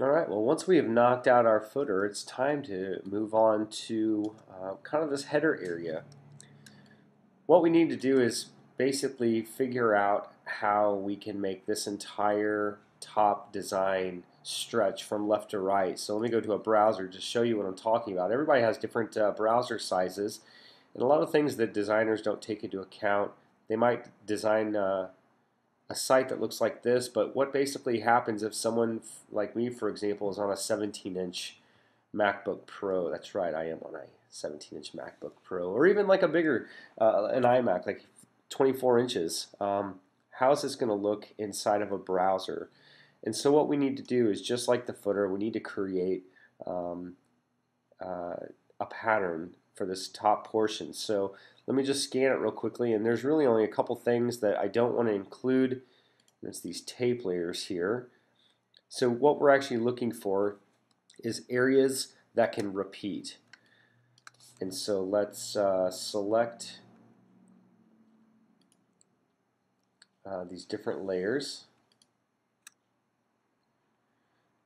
All right, well, once we have knocked out our footer, it's time to move on to kind of this header area. What we need to do is basically figure out how we can make this entire top design stretch from left to right. So let me go to a browser to show you what I'm talking about. Everybody has different browser sizes, and a lot of things that designers don't take into account. They might design a site that looks like this, but what basically happens if someone like me, for example, is on a 17-inch MacBook Pro? That's right, I am on a 17-inch MacBook Pro, or even like a bigger, an iMac, like 24 inches. How is this going to look inside of a browser? And so what we need to do is, just like the footer, we need to create um, a pattern for this top portion. So let me just scan it real quickly, and there's really only a couple things that I don't want to include. It's these tape layers here. So what we're actually looking for is areas that can repeat. And so let's select these different layers.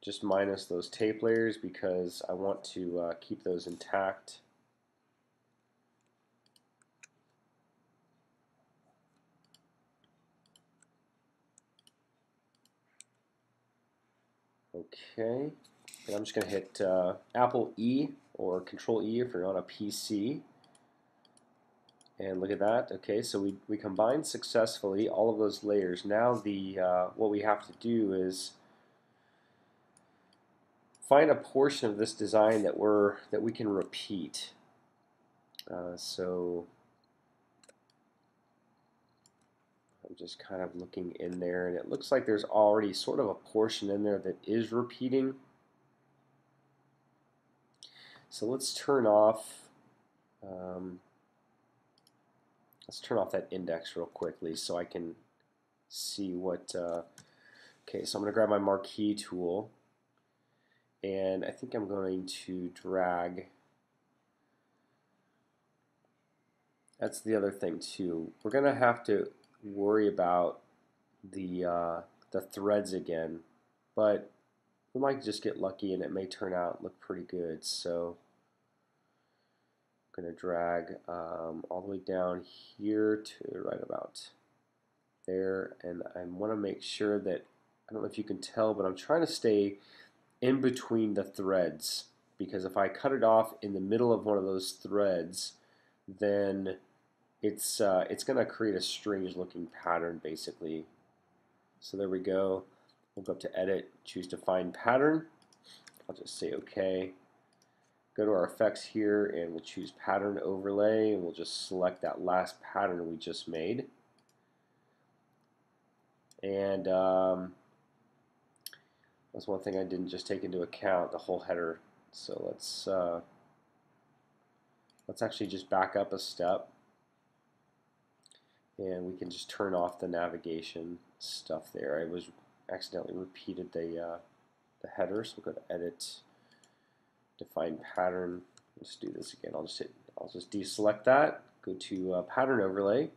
Just minus those tape layers because I want to keep those intact. Okay, and I'm just going to hit Apple E or Control E if you're on a PC. And look at that. Okay, so we combined successfully all of those layers. Now what we have to do is find a portion of this design that we can repeat. So I'm just kind of looking in there, and it looks like there's already sort of a portion in there that is repeating. So let's turn off that index real quickly so I can see what. Okay, so I'm going to grab my marquee tool, and I think I'm going to drag. That's the other thing too. We're going to have to worry about the threads again, but we might just get lucky and it may turn out and look pretty good. So I'm going to drag all the way down here to right about there, and I want to make sure that, I don't know if you can tell, but I'm trying to stay in between the threads, because if I cut it off in the middle of one of those threads, then it's going to create a strange looking pattern basically. So there we go. We'll go up to Edit, choose Define Pattern. I'll just say OK. Go to our effects here, and we'll choose Pattern Overlay, and we'll just select that last pattern we just made. And that's one thing I didn't just take into account, the whole header. So let's actually just back up a step, and we can just turn off the navigation stuff there. I was accidentally repeated the header, so we'll go to Edit, Define Pattern. Let's do this again. I'll just deselect that. Go to Pattern Overlay,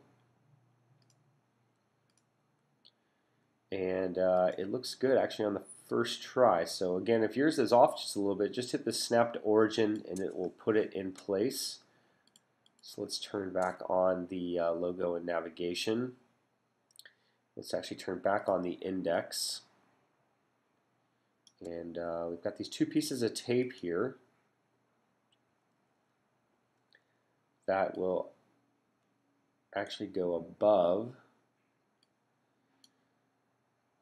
and it looks good actually on the first try. So again, if yours is off just a little bit, just hit the Snap to Origin, and it will put it in place. So let's turn back on the logo and navigation. Let's actually turn back on the index. And we've got these two pieces of tape here that will actually go above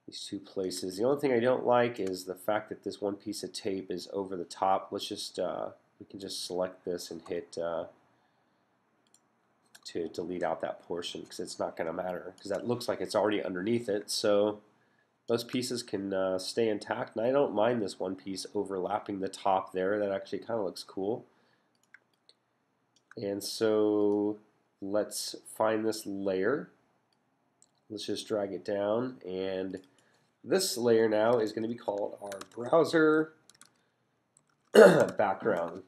these two places. The only thing I don't like is the fact that this one piece of tape is over the top. Let's just, we can just select this and hit to delete out that portion, because it's not going to matter, because that looks like it's already underneath it. So those pieces can stay intact, and I don't mind this one piece overlapping the top there. That actually kind of looks cool. And so let's find this layer. Let's just drag it down, and this layer now is going to be called our browser background.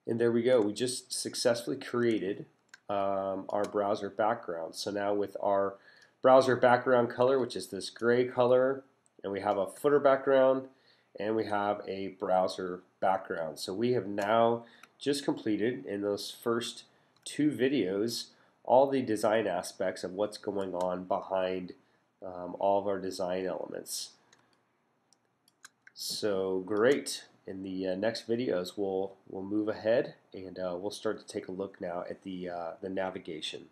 And there we go. We just successfully created our browser background. So now with our browser background color, which is this gray color, and we have a footer background, and we have a browser background. So we have now just completed in those first 2 videos all the design aspects of what's going on behind all of our design elements. So great. In the next videos, we'll move ahead, and we'll start to take a look now at the navigation.